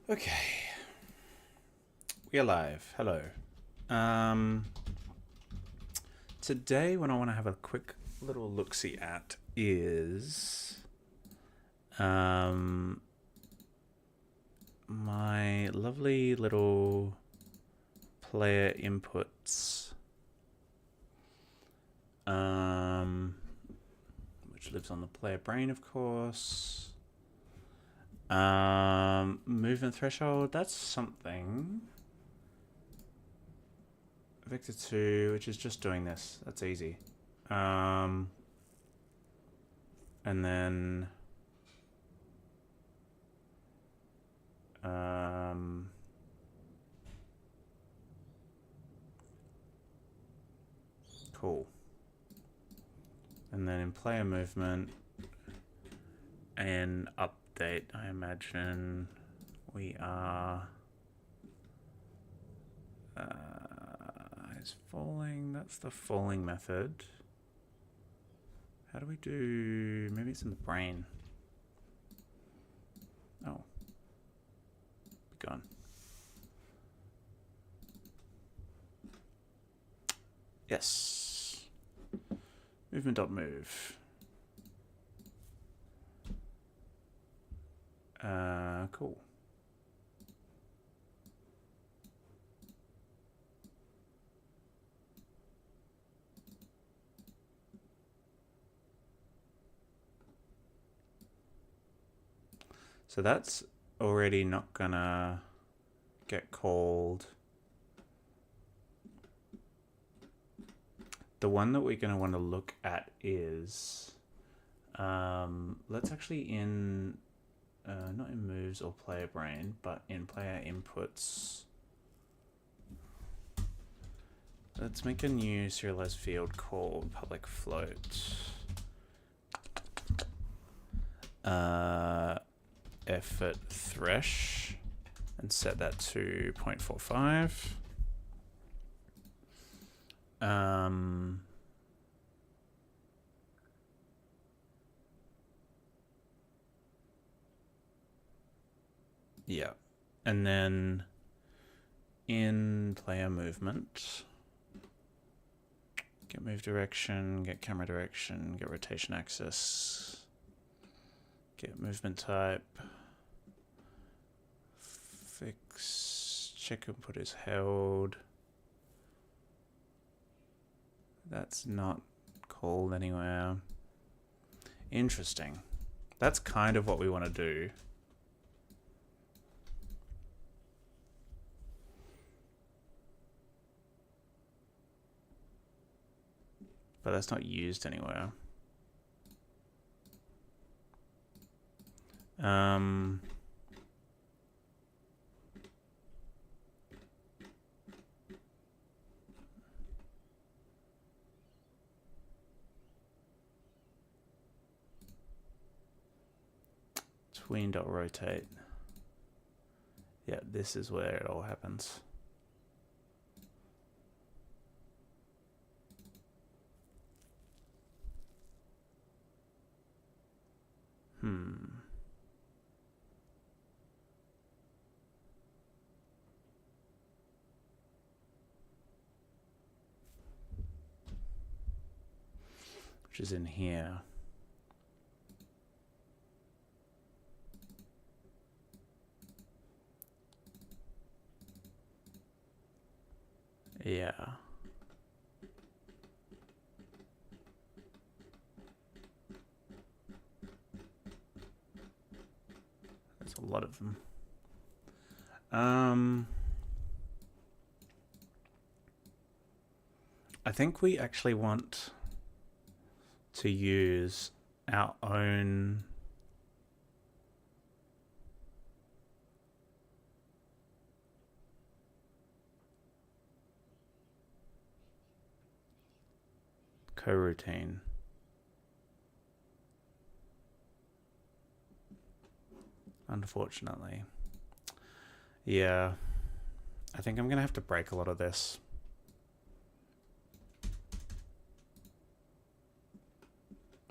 Okay, we are live. Hello. Um, Today, what I want to have a quick little look-see at is my lovely little player inputs, which lives on the player brain, of course. Movement threshold. That's something. Vector 2, which is just doing this. That's easy. And then cool. And then in player movement and update, I imagine we are is falling. That's the falling method. How do we do? Maybe it's in the brain. Oh, be gone. Yes. Movement.move. Cool. So that's already not gonna get called. The one that we're gonna want to look at is, let's actually not in moves or player brain, but in player inputs. Let's make a new serialized field called public float. Effort thresh and set that to 0.45. Yeah. And then in player movement, get move direction, get camera direction, get rotation axis, get movement type, fix, check input is held. That's not called anywhere. Interesting. That's kind of what we want to do. But that's not used anywhere. Tween.rotate. Yeah, this is where it all happens. Which is in here. Yeah. There's a lot of them. I think we actually want to use our own coroutine. Unfortunately. Yeah. I think I'm going to have to break a lot of this.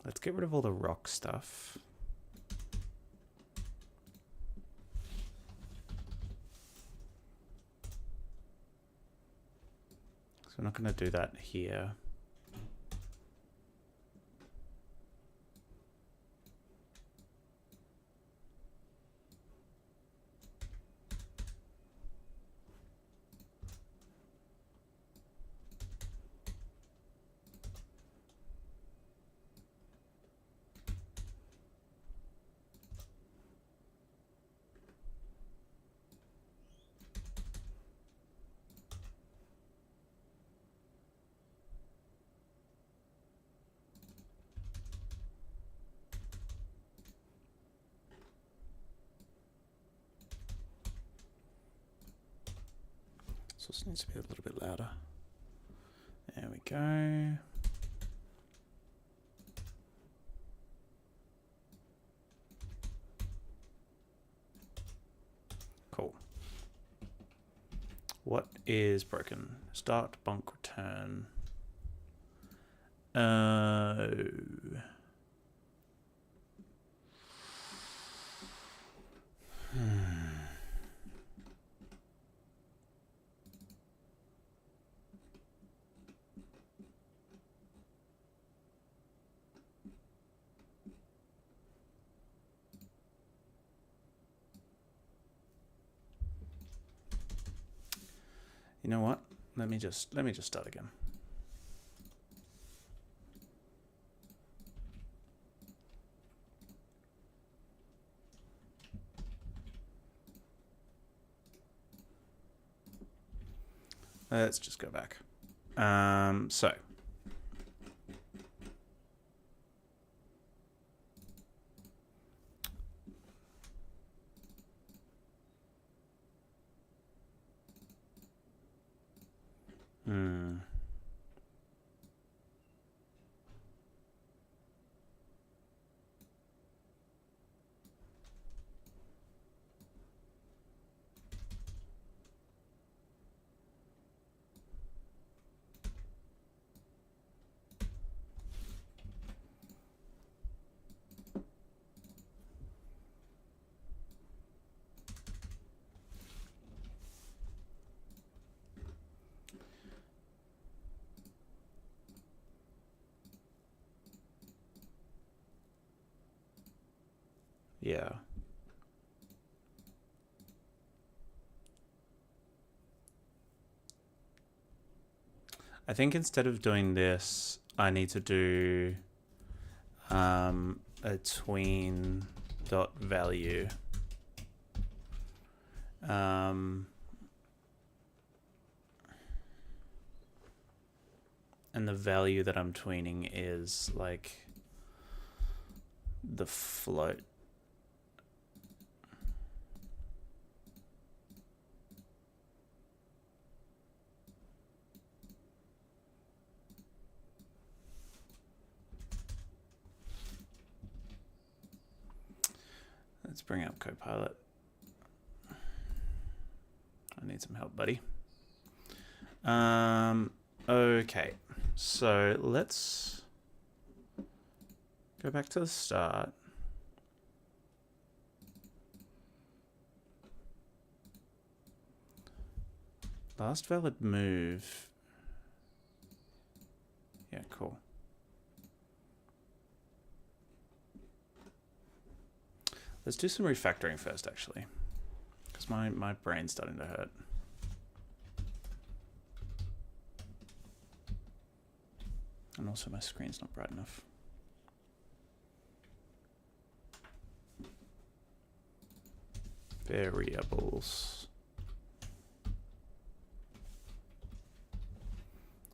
Let's get rid of all the rock stuff. So I'm not going to do that here. So this needs to be a little bit louder. There we go. Cool. What is broken? Start, bonk, return. You know what? Let me just start again. Let's just go back. So yeah. I think instead of doing this, I need to do a tween dot value. And the value that I'm tweening is like the float. Let's bring up Copilot. I need some help, buddy. Okay, so let's go back to the start. Last valid move. Yeah, cool. Let's do some refactoring first, actually, because my brain's starting to hurt. And also my screen's not bright enough. Variables.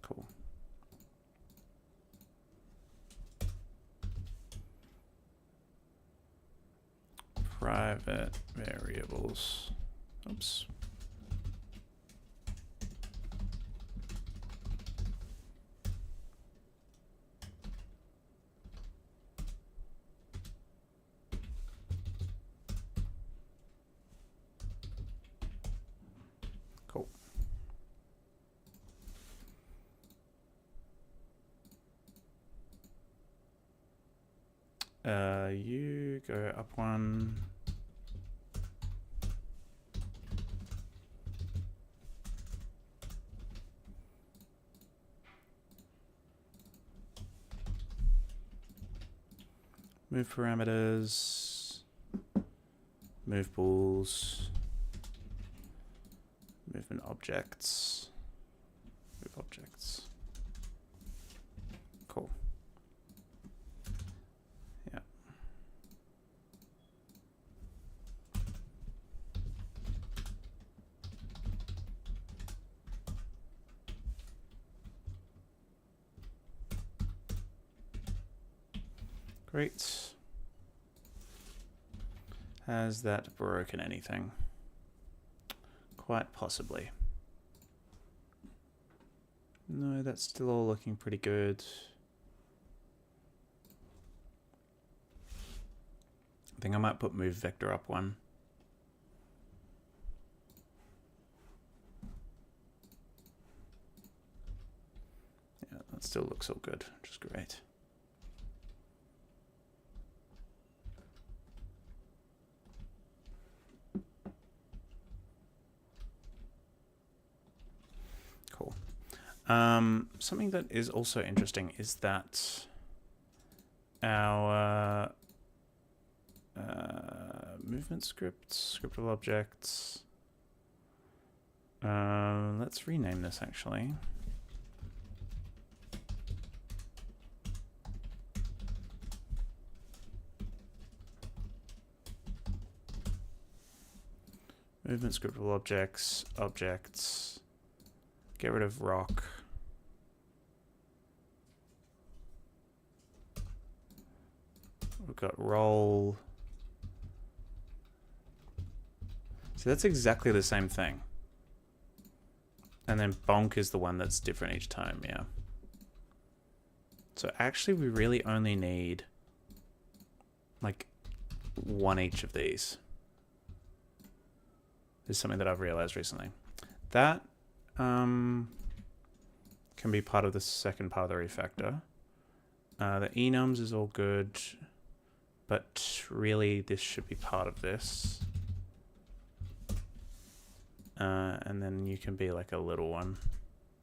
Cool. Private variables. Oops. Cool. You go up one. Move parameters, move balls, movement objects, move objects. Cool. Yeah. Great. Has that broken anything? Quite possibly. No, that's still all looking pretty good. I think I might put move vector up one. Yeah, that still looks all good, which is great. Cool. Something that is also interesting is that our movement scriptable objects. Let's rename this actually. Movement scriptable objects, objects. Get rid of rock. We've got roll. So that's exactly the same thing. And then bonk is the one that's different each time, yeah. So actually we really only need like one each of these. Is something that I've realized recently. That can be part of the second part of the refactor. The enums is all good, but really this should be part of this. And then you can be like a little one,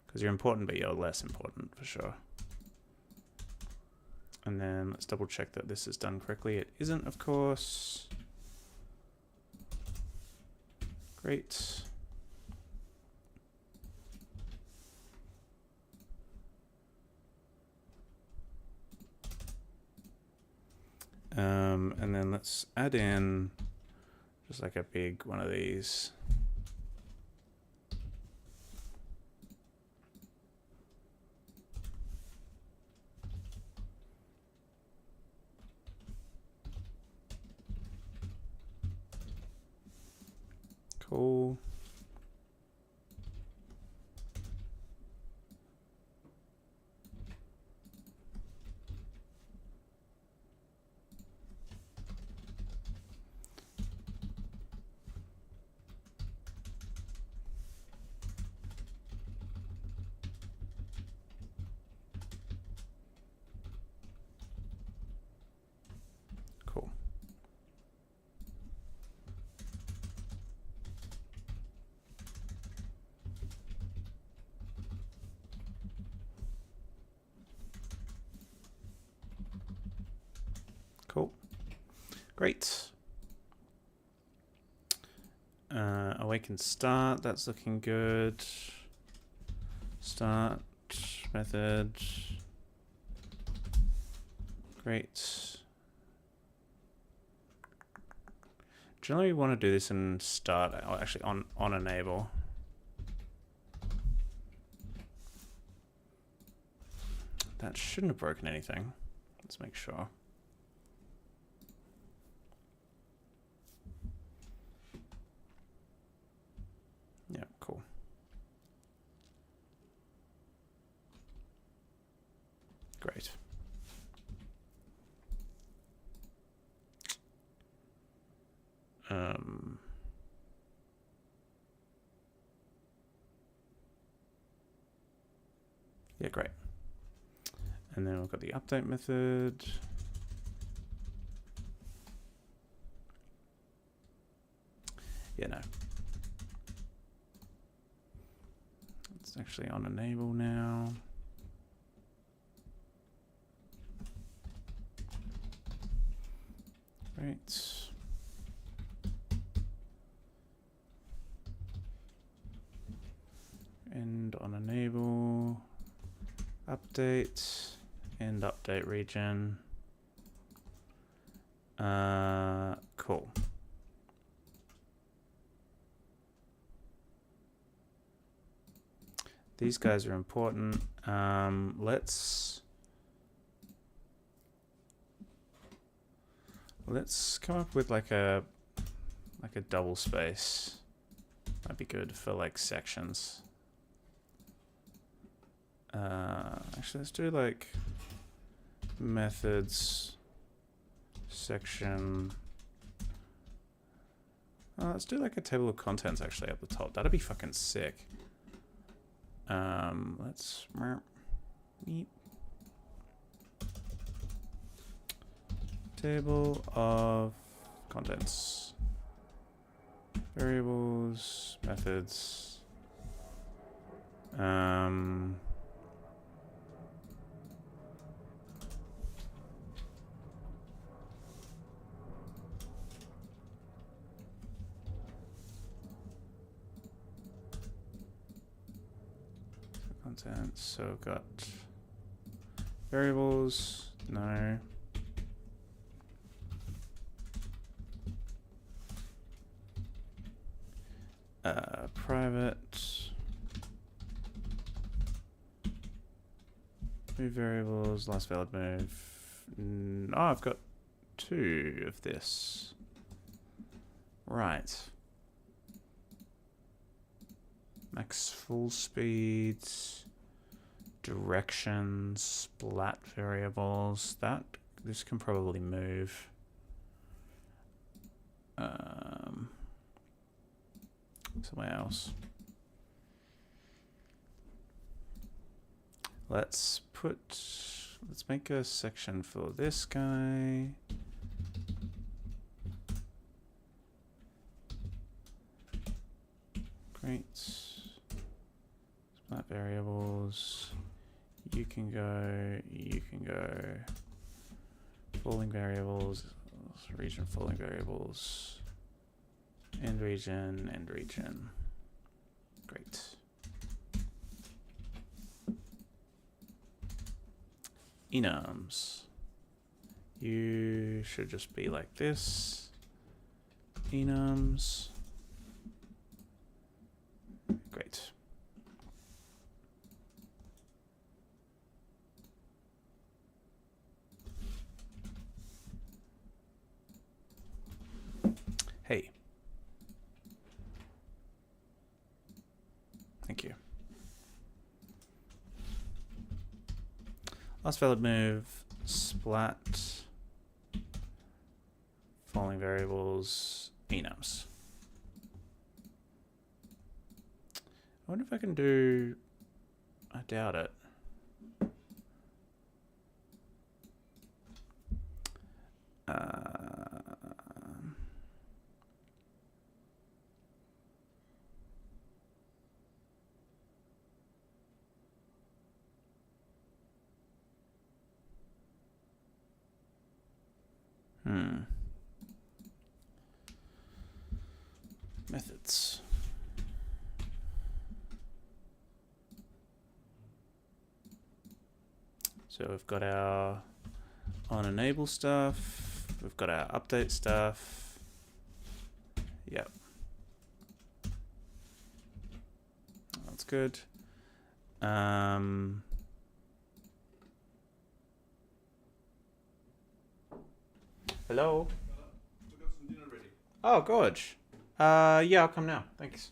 because you're important, but you're less important for sure. And then let's double check that this is done correctly. It isn't, of course. Great. And then let's add in just like a big one of these. Cool. Cool. Cool. Great. Awaken start, that's looking good. Start method. Great. Generally we want to do this in start, or actually on enable. That shouldn't have broken anything. Let's make sure. Yeah, cool. Great. Yeah, great. And then we've got the update method. Yeah, no. It's actually on enable now. Great. End on enable. Update. End update region. Cool. These guys are important. Let's come up with like a double space. That'd be good for like sections. Actually, let's do like methods section. Let's do like a table of contents actually at the top. That'd be fucking sick. Let's meet table of contents, variables, methods. Contents, so got variables, no. Private, move variables, last valid move. Oh, I've got 2 of this. Right. Max full speeds, directions, splat variables. This can probably move. Somewhere else. Let's make a section for this guy. Great. Splat variables. You can go. Falling variables, region falling variables. End region. Great. Enums. You should just be like this. Enums. Great. Hey. Thank you. Last valid move, splat, falling variables, enums. I wonder if I can do, I doubt it. Methods. So we've got our on enable stuff. We've got our update stuff. Yep. That's good. Hello? We got some dinner ready. Oh, gorge. Yeah, I'll come now. Thanks.